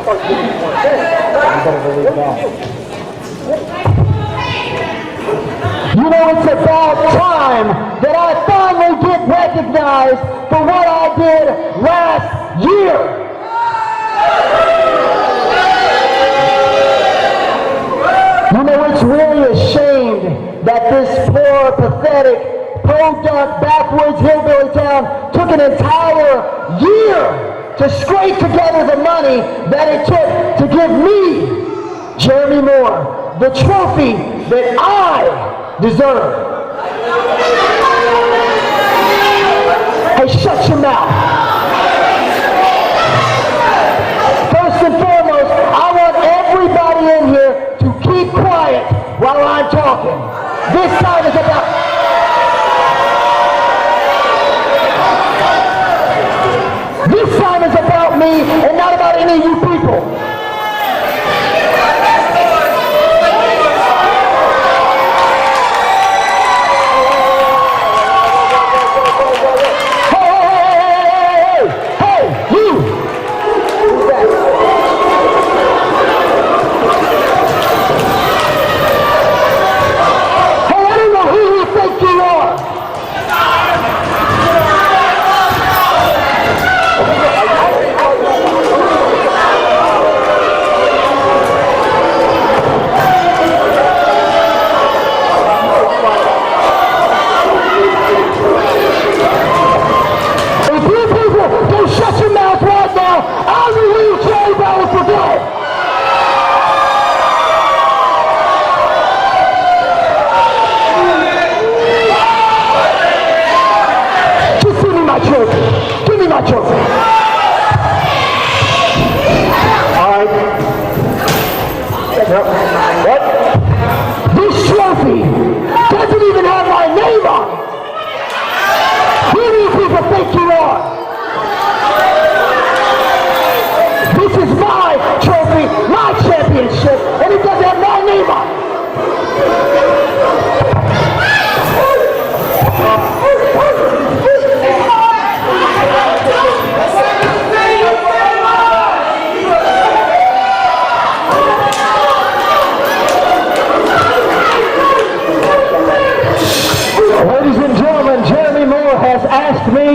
You know, it's about time that I finally get recognized for what I did last year. You know, it's really a shame that this poor, pathetic, podunk, backwoods hillbilly town took an entire year to scrape together the money that it took to give me, Jeremy Moore, the trophy that I deserve. Hey, shut your mouth. First and foremost, I want everybody in here to keep quiet while I'm talking. This time is about... This time is about me and not about any of you people.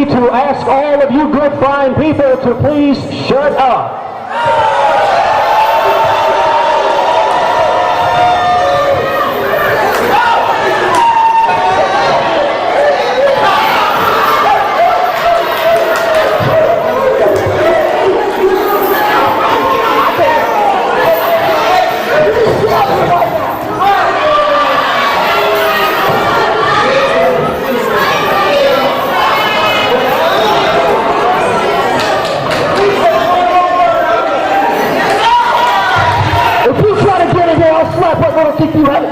To ask all of you good fine people to please shut up. Keep you right.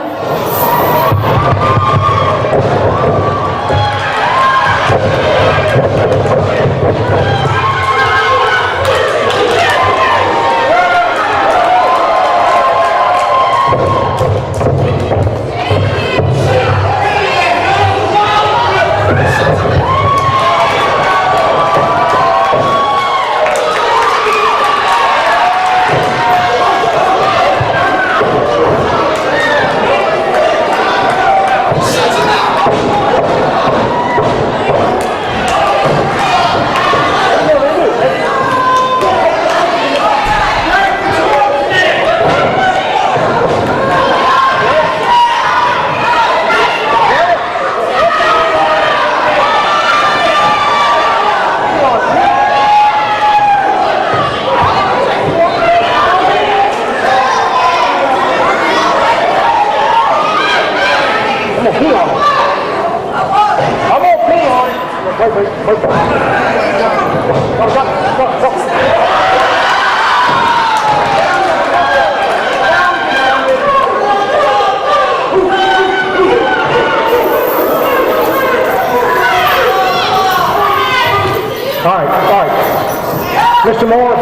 Mr. Moore,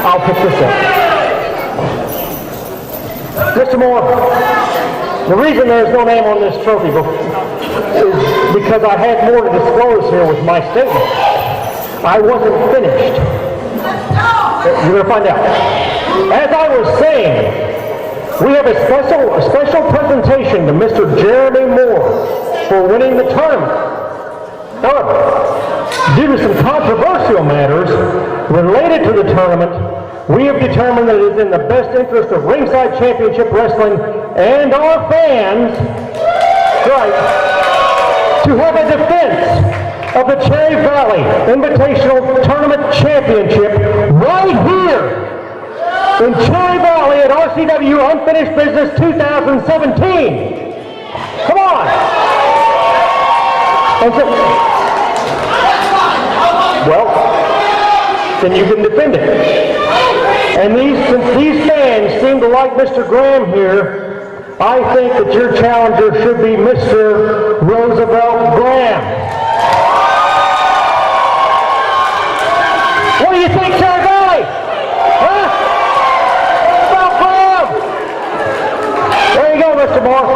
I'll pick this up. Mr. Moore, the reason there's no name on this trophy book is because I had more to disclose here with my statement. I wasn't finished. You're going to find out. As I was saying, we have a special presentation to Mr. Jeremy Moore for winning the tournament. However, due to some controversial matters related to the tournament, we have determined that it is in the best interest of Ringside Championship Wrestling and our fans, right, to have a defense of the Cherry Valley Invitational Tournament Championship right here in Cherry Valley at RCW Unfinished Business 2017. Come on. And so, well, then you can defend it. And since these fans seem to like Mr. Graham here, I think that your challenger should be Mr. Roosevelt Graham. What do you think, Cherry Valley? Huh? Roosevelt Graham! There you go, Mr. Moore.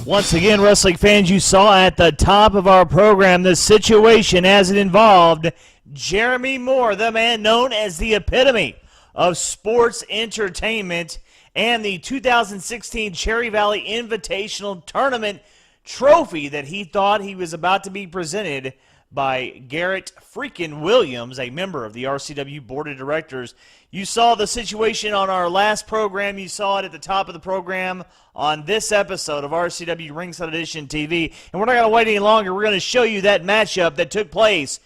Once again, wrestling fans, you saw at the top of our program the situation as it involved Jeremy Moore, the man known as the epitome of sports entertainment, and the 2016 Cherry Valley Invitational Tournament trophy that he thought he was about to be presented by Garrett freaking Williams, a member of the RCW Board of Directors. You saw the situation on our last program. You saw it at the top of the program on this episode of RCW Ringside Edition TV. And we're not going to wait any longer. We're going to show you that matchup that took place.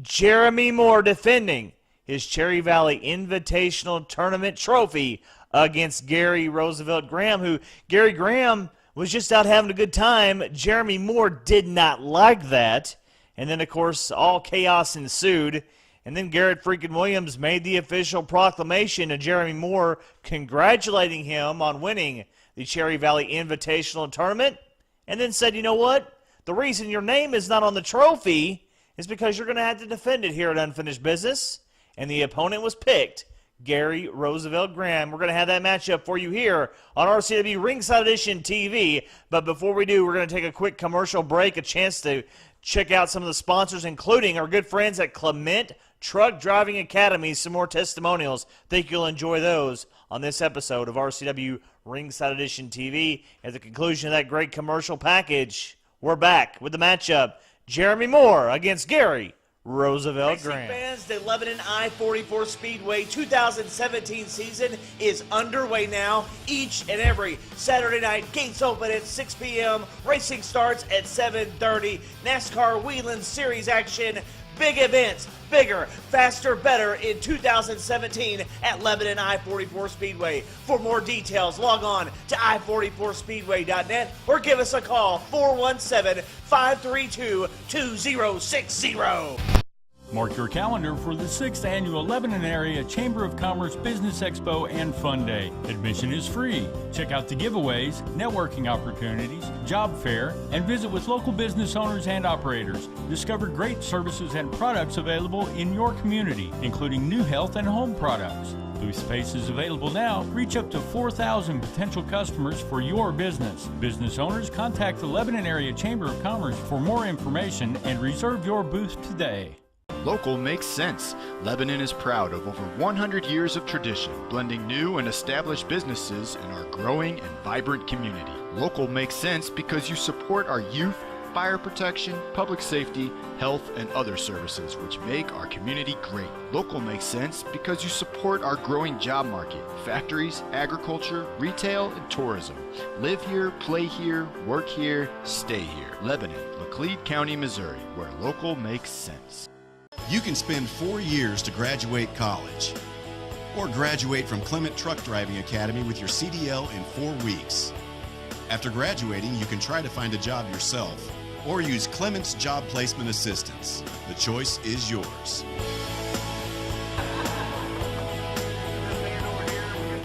Jeremy Moore defending his Cherry Valley Invitational Tournament trophy against Gary Roosevelt Graham, who Gary Graham was just out having a good time. Jeremy Moore did not like that. And then, of course, all chaos ensued. And then Garrett freaking Williams made the official proclamation to Jeremy Moore congratulating him on winning the Cherry Valley Invitational Tournament, and then said, you know what? The reason your name is not on the trophy is because you're going to have to defend it here at Unfinished Business. And the opponent was picked, Gary Roosevelt Graham. We're going to have that matchup for you here on RCW Ringside Edition TV. But before we do, we're going to take a quick commercial break, a chance to check out some of the sponsors, including our good friends at Clement Truck Driving Academy. Some more testimonials. Think you'll enjoy those on this episode of RCW Ringside Edition TV. At the conclusion of that great commercial package, we're back with the matchup. Jeremy Moore against Gary Roosevelt Graham. Fans, the Lebanon I-44 Speedway 2017 season is underway now. Each and every Saturday night, gates open at 6 p.m. Racing starts at 7:30. NASCAR Wheeling Series action. Big events, bigger, faster, better in 2017 at Lebanon I-44 Speedway. For more details, log on to i44speedway.net or give us a call, 417-532-2060. Mark your calendar for the 6th Annual Lebanon Area Chamber of Commerce Business Expo and Fun Day. Admission is free. Check out the giveaways, networking opportunities, job fair, and visit with local business owners and operators. Discover great services and products available in your community, including new health and home products. Booth space is available now. Reach up to 4,000 potential customers for your business. Business owners, contact the Lebanon Area Chamber of Commerce for more information and reserve your booth today. Local makes sense. Lebanon is proud of over 100 years of tradition, blending new and established businesses in our growing and vibrant community. Local makes sense because you support our youth, fire protection, public safety, health, and other services which make our community great. Local makes sense because you support our growing job market, factories, agriculture, retail, and tourism. Live here, play here, work here, stay here. Lebanon, Laclede County, Missouri, where local makes sense. You can spend 4 years to graduate college, or graduate from Clement Truck Driving Academy with your CDL in 4 weeks. After graduating, you can try to find a job yourself, or use Clement's Job Placement Assistance. The choice is yours.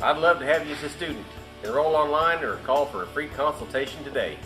I'd love to have you as a student. Enroll online or call for a free consultation today.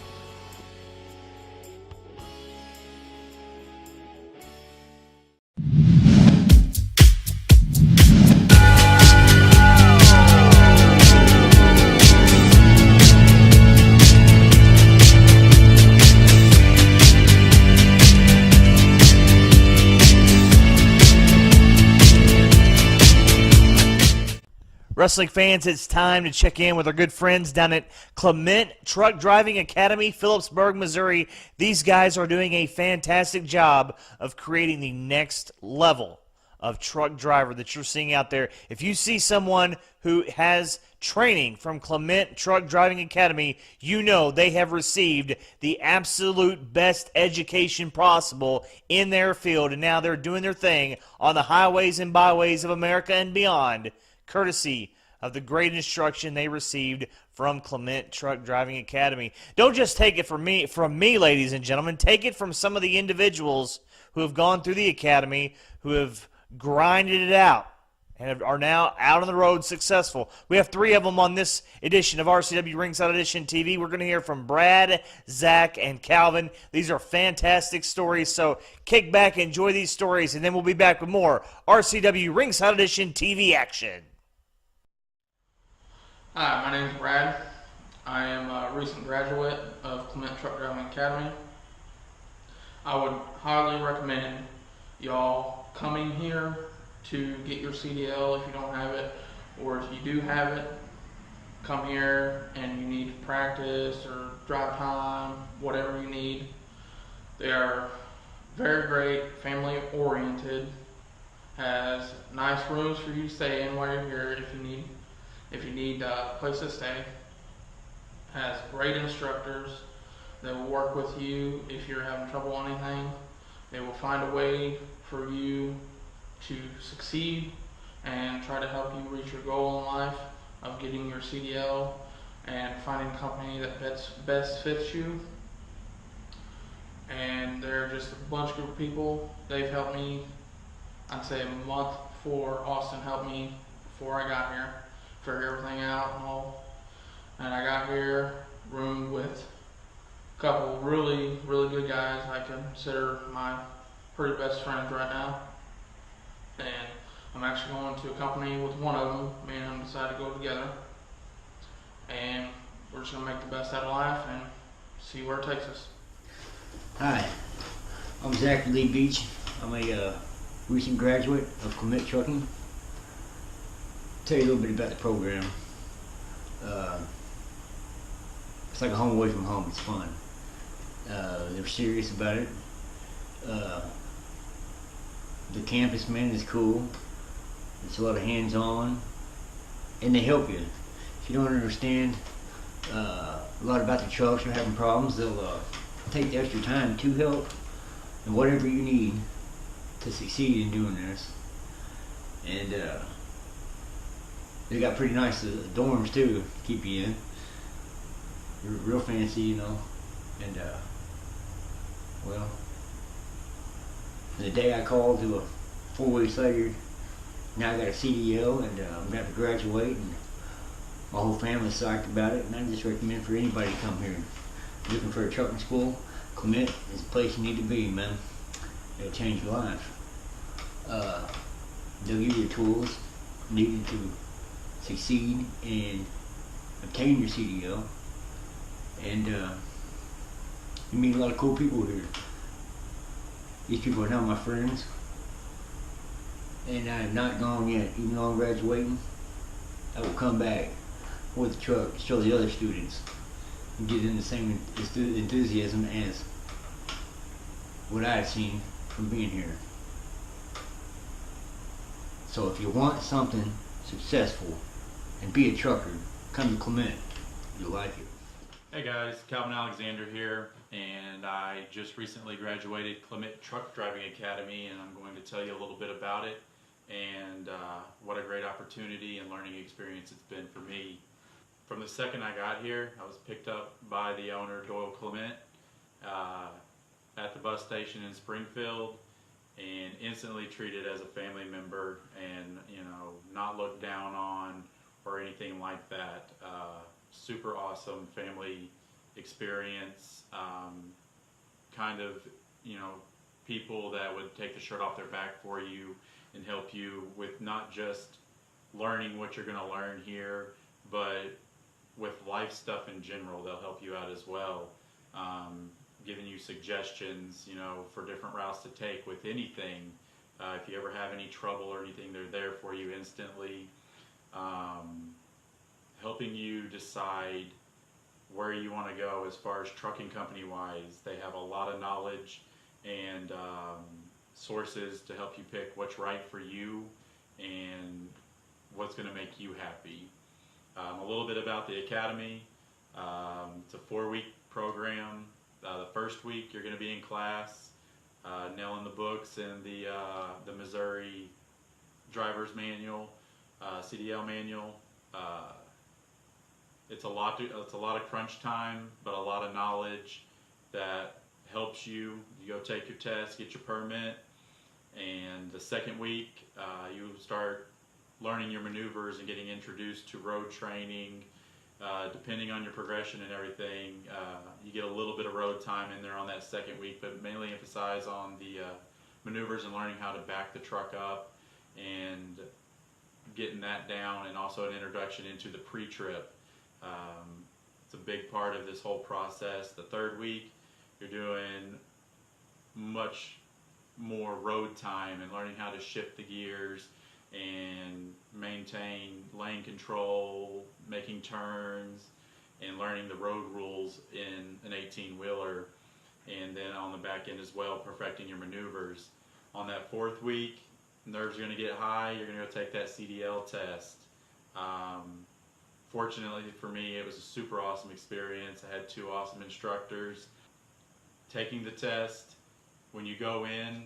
Wrestling fans, it's time to check in with our good friends down at Clement Truck Driving Academy, Phillipsburg, Missouri. These guys are doing a fantastic job of creating the next level of truck driver that you're seeing out there. If you see someone who has training from Clement Truck Driving Academy, you know they have received the absolute best education possible in their field, and now they're doing their thing on the highways and byways of America and beyond, courtesy of the great instruction they received from Clement Truck Driving Academy. Don't just take it from me, ladies and gentlemen. Take it from some of the individuals who have gone through the academy, who have grinded it out, and are now out on the road successful. We have 3 of them on this edition of RCW Ringside Edition TV. We're going to hear from Brad, Zach, and Calvin. These are fantastic stories, so kick back, enjoy these stories, and then we'll be back with more RCW Ringside Edition TV action. Hi, my name is Brad. I am a recent graduate of Clement Truck Driving Academy. I would highly recommend y'all coming here to get your CDL if you don't have it, or if you do have it, come here and you need practice or drive time, whatever you need. They are very great, family oriented, has nice rooms for you to stay in while you're here if you need a place to stay. Has great instructors that will work with you if you're having trouble on anything. They will find a way for you to succeed and try to help you reach your goal in life of getting your CDL and finding a company that best fits you. And they're just a bunch of people. They've helped me, I'd say a month before Austin helped me before I got here, figure everything out and all. And I got here, roomed with a couple really good guys I consider my pretty best friends right now. And I'm actually going to a company with one of them. Me and him decided to go together. And we're just going to make the best out of life and see where it takes us. Hi, I'm Zach Lee Beach. I'm a recent graduate of Clement Trucking. Tell you a little bit about the program. It's like a home away from home. It's fun. They're serious about it. The campus, man, is cool. It's a lot of hands-on, and they help you. If you don't understand a lot about the trucks or having problems, they'll take the extra time to help, and whatever you need to succeed in doing this. And they got pretty nice dorms too to keep you in. They're real fancy, you know. And well, the day I called to 4 weeks later, now I got a CDL and I'm going to have to graduate, and my whole family's psyched about it. And I just recommend for anybody to come here. Looking for a trucking school, Clement is the place you need to be, man. It'll change your life. They'll give you the tools needed to succeed and obtain your CDL. And you meet a lot of cool people here. These people are now my friends. And I have not gone yet. Even though I'm graduating, I will come back with the truck to show the other students and get in the same enthusiasm as what I have seen from being here. So if you want something successful and be a trucker, come to Clement. You'll like it. Hey guys, Calvin Alexander here, and I just recently graduated Clement Truck Driving Academy, and I'm going to tell you a little bit about it and what a great opportunity and learning experience it's been for me. From the second I got here, I was picked up by the owner, Doyle Clement, at the bus station in Springfield, and instantly treated as a family member, and not looked down on or anything like that. Super awesome family experience. Kind of people that would take the shirt off their back for you and help you with not just learning what you're going to learn here, but with life stuff in general. They'll help you out as well, giving you suggestions, for different routes to take with anything. If you ever have any trouble or anything, they're there for you instantly, helping you decide where you want to go as far as trucking company wise. They have a lot of knowledge and sources to help you pick what's right for you and what's going to make you happy. A little bit about the academy. It's a 4-week program. The first week you're going to be in class, nailing the books and the Missouri driver's manual, CDL manual. It's a lot of crunch time, but a lot of knowledge that helps you. You go take your test, get your permit, and the second week you start learning your maneuvers and getting introduced to road training. Depending on your progression and everything, you get a little bit of road time in there on that second week, but mainly emphasize on the maneuvers and learning how to back the truck up and getting that down, and also an introduction into the pre-trip. It's a big part of this whole process. The third week, you're doing much more road time and learning how to shift the gears and maintain lane control, making turns, and learning the road rules in an 18-wheeler. And then on the back end as well, perfecting your maneuvers. On that fourth week, nerves are going to get high. You're going to go take that CDL test. Fortunately for me, it was a super awesome experience. I had 2 awesome instructors. Taking the test, when you go in,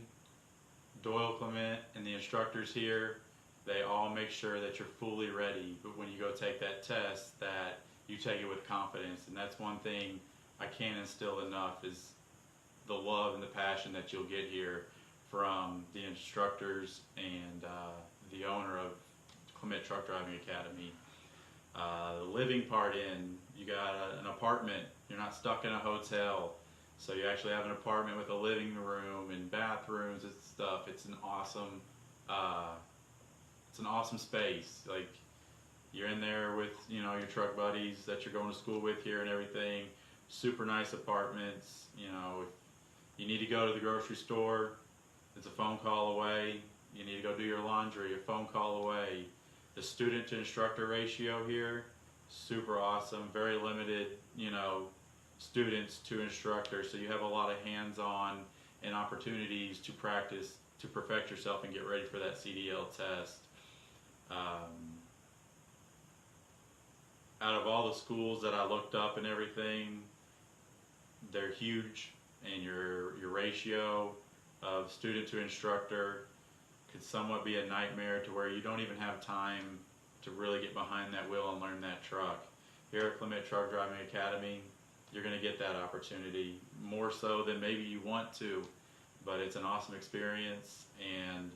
Doyle Clement and the instructors here, they all make sure that you're fully ready, but when you go take that test, that you take it with confidence. And that's one thing I can't instill enough, is the love and the passion that you'll get here from the instructors and the owner of Clement Truck Driving Academy. The living part you got an apartment. You're not stuck in a hotel. So you actually have an apartment with a living room and bathrooms and stuff. It's an awesome space. Like, you're in there with your truck buddies that you're going to school with here and everything. Super nice apartments. If you need to go to the grocery store, it's a phone call away. You need to go do your laundry, a phone call away. The student to instructor ratio here, super awesome. Very limited, students to instructors, so you have a lot of hands-on and opportunities to practice, to perfect yourself and get ready for that CDL test. Out of all the schools that I looked up and everything, they're huge, and your ratio of student to instructor could somewhat be a nightmare, to where you don't even have time to really get behind that wheel and learn that truck. Here at Clement Truck Driving Academy, you're going to get that opportunity, more so than maybe you want to, but it's an awesome experience, and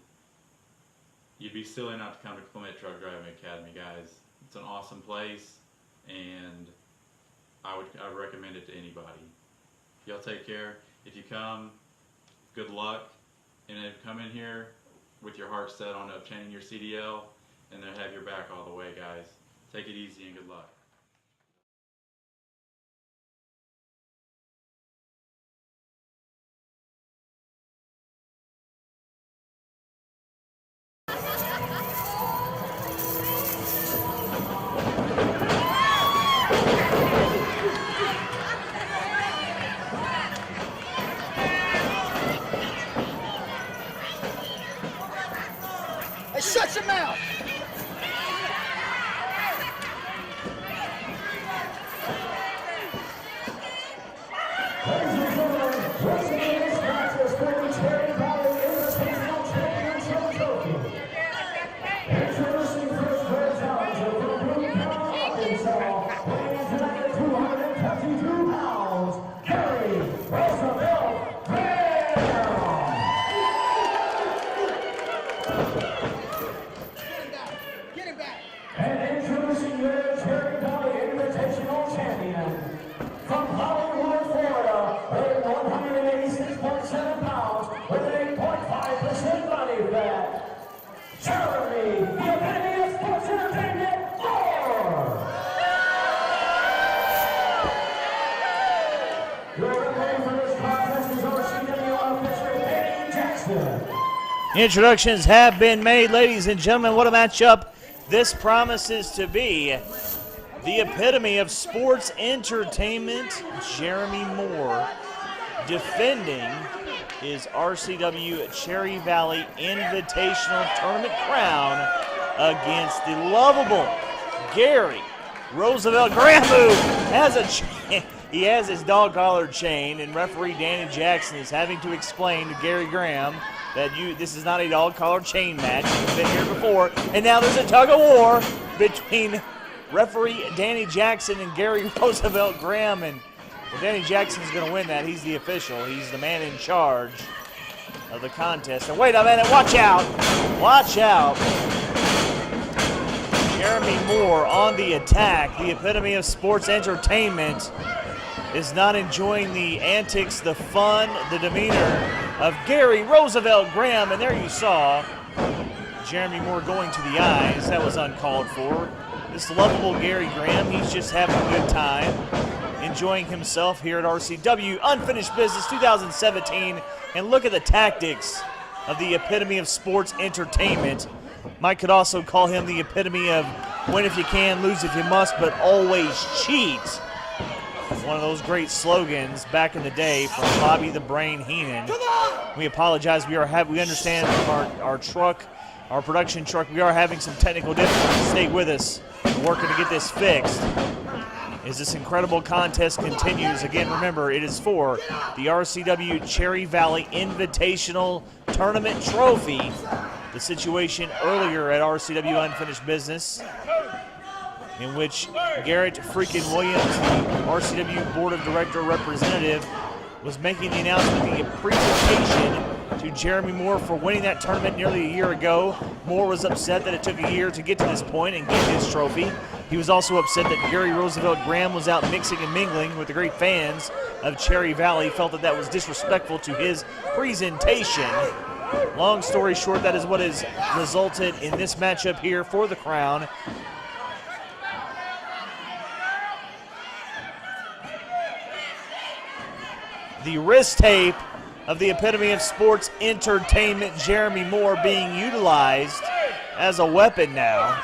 you'd be silly not to come to Clement Truck Driving Academy, guys. It's an awesome place, and I would recommend it to anybody. Y'all take care. If you come, good luck, and if you come in here with your heart set on obtaining your CDL, and they'll have your back all the way, guys. Take it easy and good luck. Hey, shut your mouth! And introducing your Cherry Valley Invitational Champion from Hollywood, Florida, weighing 186.7 pounds with an 8.5% body fat, Jeremy, the Epitome of Sports Entertainment, Moore! Your referee for this contest is RCW official Danny Jackson. Introductions have been made, ladies and gentlemen. What a matchup this promises to be. The epitome of sports entertainment, Jeremy Moore, defending his RCW Cherry Valley Invitational Tournament crown against the lovable Gary Roosevelt Graham, who has he has his dog collar chain, and referee Danny Jackson is having to explain to Gary Graham that this is not a dog collar chain match. You've been here before, and now there's a tug of war between referee Danny Jackson and Gary Roosevelt Graham, and well, Danny Jackson's going to win that. He's the official. He's the man in charge of the contest. And wait a minute, watch out! Watch out! Jeremy Moore on the attack. The epitome of sports entertainment is not enjoying the antics, the fun, the demeanor of Gary Roosevelt Graham. And there you saw Jeremy Moore going to the eyes. That was uncalled for. This lovable Gary Graham, he's just having a good time, enjoying himself here at RCW. Unfinished Business 2017. And look at the tactics of the epitome of sports entertainment. Mike could also call him the epitome of win if you can, lose if you must, but always cheat. One of those great slogans back in the day from Bobby the Brain Heenan. We apologize. We understand from our production truck, we are having some technical difficulties. Stay with us. We're working to get this fixed. As this incredible contest continues, again, remember, it is for the RCW Cherry Valley Invitational Tournament Trophy. The situation earlier at RCW Unfinished Business, in which Garrett freaking Williams, the RCW Board of Director representative, was making the announcement, the presentation to Jeremy Moore for winning that tournament nearly a year ago. Moore was upset that it took a year to get to this point and get his trophy. He was also upset that Gary Roosevelt Graham was out mixing and mingling with the great fans of Cherry Valley, felt that that was disrespectful to his presentation. Long story short, that is what has resulted in this matchup here for the crown. The wrist tape of the epitome of sports entertainment, Jeremy Moore, being utilized as a weapon now.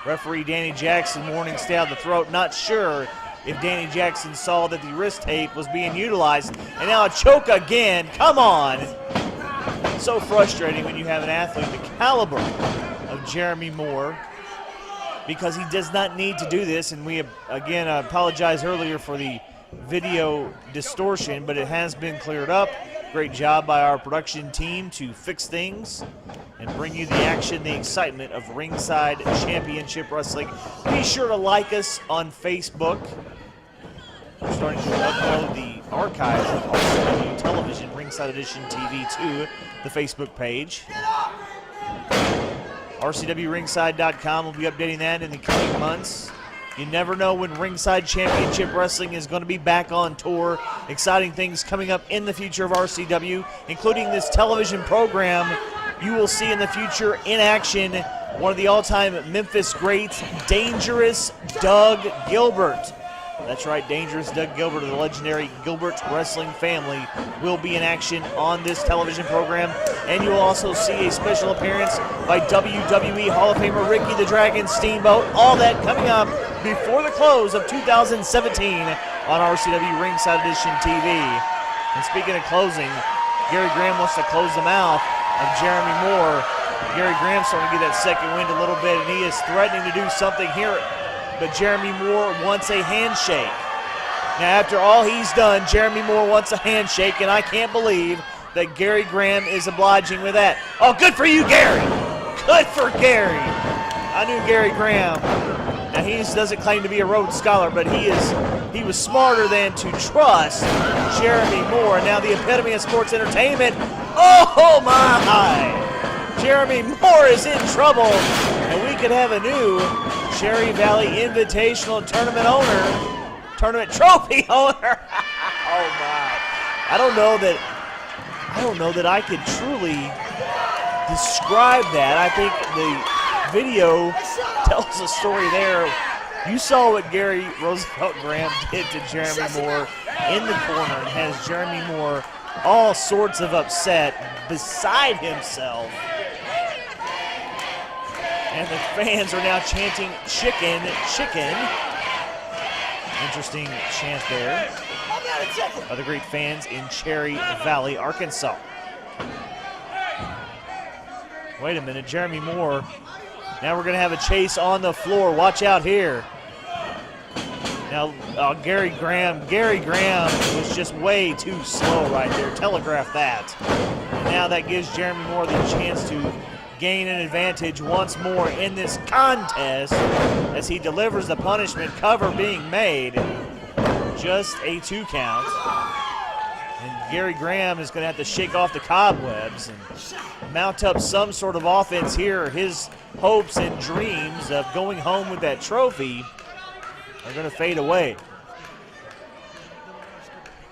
Referee Danny Jackson warning, stay out of the throat. Not sure if Danny Jackson saw that the wrist tape was being utilized. And now a choke again. Come on. So frustrating when you have an athlete the caliber of Jeremy Moore, because he does not need to do this. And we, again, apologize earlier for the video distortion, but it has been cleared up. Great job by our production team to fix things and bring you the action, the excitement of Ringside Championship Wrestling. Be sure to like us on Facebook. We're starting to upload the archives of RCW Television Ringside Edition TV to the Facebook page. RCWRingside.com will be updating that in the coming months. You never know when Ringside Championship Wrestling is going to be back on tour. Exciting things coming up in the future of RCW, including this television program. You will see in the future in action one of the all-time Memphis greats, Dangerous Doug Gilbert. That's right, Dangerous Doug Gilbert of the legendary Gilbert Wrestling family will be in action on this television program. And you will also see a special appearance by WWE Hall of Famer Ricky the Dragon Steamboat. All that coming up before the close of 2017 on RCW Ringside Edition TV. And speaking of closing, Gary Graham wants to close the mouth of Jeremy Moore. Gary Graham's starting to get that second wind a little bit, and he is threatening to do something here. But Jeremy Moore wants a handshake. Now, after all he's done, Jeremy Moore wants a handshake, and I can't believe that Gary Graham is obliging with that. Oh, good for you, Gary. Good for Gary. I knew Gary Graham. Now, he doesn't claim to be a Rhodes Scholar, but he was smarter than to trust Jeremy Moore. And now the epitome of sports entertainment. Oh, my. Jeremy Moore is in trouble, and we could have a new Cherry Valley Invitational tournament trophy owner. Oh my! I don't know that I could truly describe that. I think the video tells a story there. You saw what Gary Roosevelt Graham did to Jeremy Moore in the corner, and has Jeremy Moore all sorts of upset, beside himself. And the fans are now chanting chicken, chicken. Interesting chant there by the great fans in Cherry Valley, Arkansas. Wait a minute, Jeremy Moore. Now we're going to have a chase on the floor. Watch out here. Now, Gary Graham was just way too slow right there. Telegraph that. And now that gives Jeremy Moore the chance to gain an advantage once more in this contest as he delivers the punishment. Cover being made. Just a 2 count. And Gary Graham is going to have to shake off the cobwebs and mount up some sort of offense here. His hopes and dreams of going home with that trophy are going to fade away.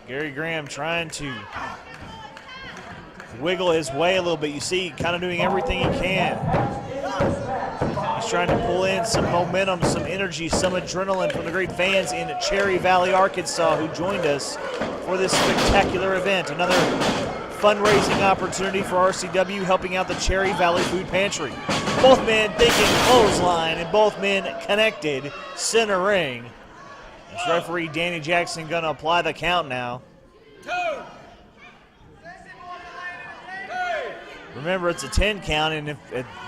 Gary Graham trying to wiggle his way a little bit. You see, kind of doing everything he can. He's trying to pull in some momentum, some energy, some adrenaline from the great fans in Cherry Valley, Arkansas, who joined us for this spectacular event. Another fundraising opportunity for RCW, helping out the Cherry Valley Food Pantry. Both men thinking clothesline, and both men connected center ring. As referee Danny Jackson going to apply the count now. Remember, it's a 10 count, and if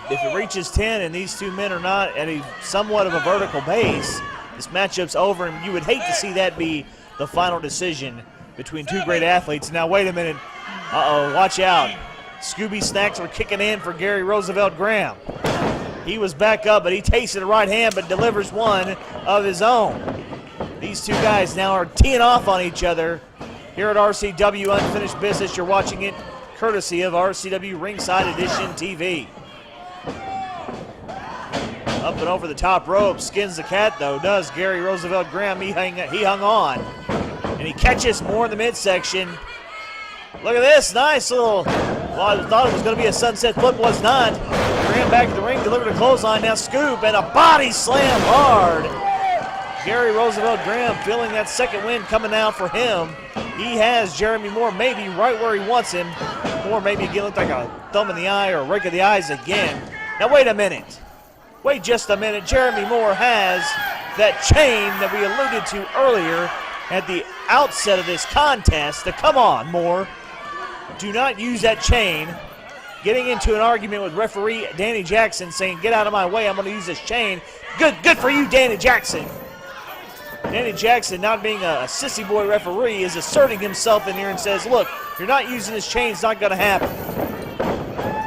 it reaches 10 and these two men are not at a somewhat of a vertical base, this matchup's over, and you would hate to see that be the final decision between two great athletes. Now, wait a minute. Uh-oh, watch out. Scooby Snacks are kicking in for Gary Roosevelt Graham. He was back up, but he tasted the right hand, but delivers one of his own. These two guys now are teeing off on each other here at RCW Unfinished Business. You're watching it courtesy of RCW Ringside Edition TV. Up and over the top rope, skins the cat though, does Gary Roosevelt Graham. He hung on, and he catches Moore in the midsection. Look at this, nice little, well, I thought it was going to be a sunset flip, was not. Graham back to the ring, delivered a clothesline, now scoop, and a body slam hard. Gary Roosevelt Graham feeling that second wind coming out for him. He has Jeremy Moore maybe right where he wants him. Moore maybe again looked like a thumb in the eye or a rake of the eyes again. Now wait a minute. Wait just a minute. Jeremy Moore has that chain that we alluded to earlier at the outset of this contest. Now, come on, Moore. Do not use that chain. Getting into an argument with referee Danny Jackson saying, get out of my way, I'm going to use this chain. Good for you, Danny Jackson. Danny Jackson, not being a sissy boy referee, is asserting himself in here and says, look, if you're not using this chain, it's not going to happen.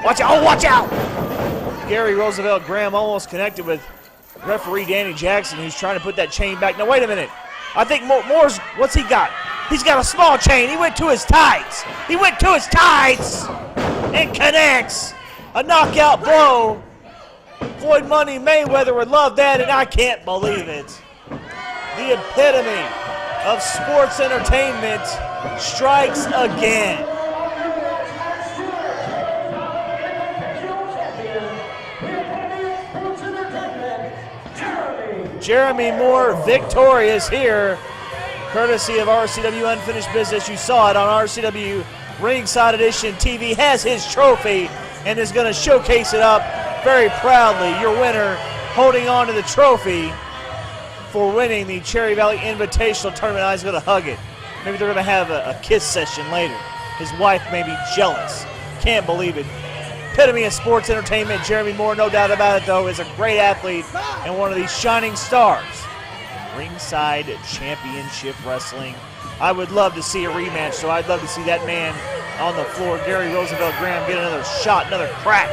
Watch out. Oh, watch out. Gary Roosevelt Graham almost connected with referee Danny Jackson, who's trying to put that chain back. Now, wait a minute. I think Moore's, what's he got? He's got a small chain. He went to his tights. And connects. A knockout blow. Floyd Money Mayweather would love that, and I can't believe it. The epitome of sports entertainment strikes again. Jeremy Moore victorious here, courtesy of RCW Unfinished Business. You saw it on RCW Ringside Edition TV. Has his trophy and is going to showcase it up very proudly. Your winner holding on to the trophy for winning the Cherry Valley Invitational Tournament. I was going to hug it. Maybe they're going to have a kiss session later. His wife may be jealous. Can't believe it. Epitome of Sports Entertainment, Jeremy Moore, no doubt about it, though, is a great athlete and one of these shining stars. Ringside Championship Wrestling. I would love to see a rematch, so I'd love to see that man on the floor, Gary Roosevelt Graham, get another shot, another crack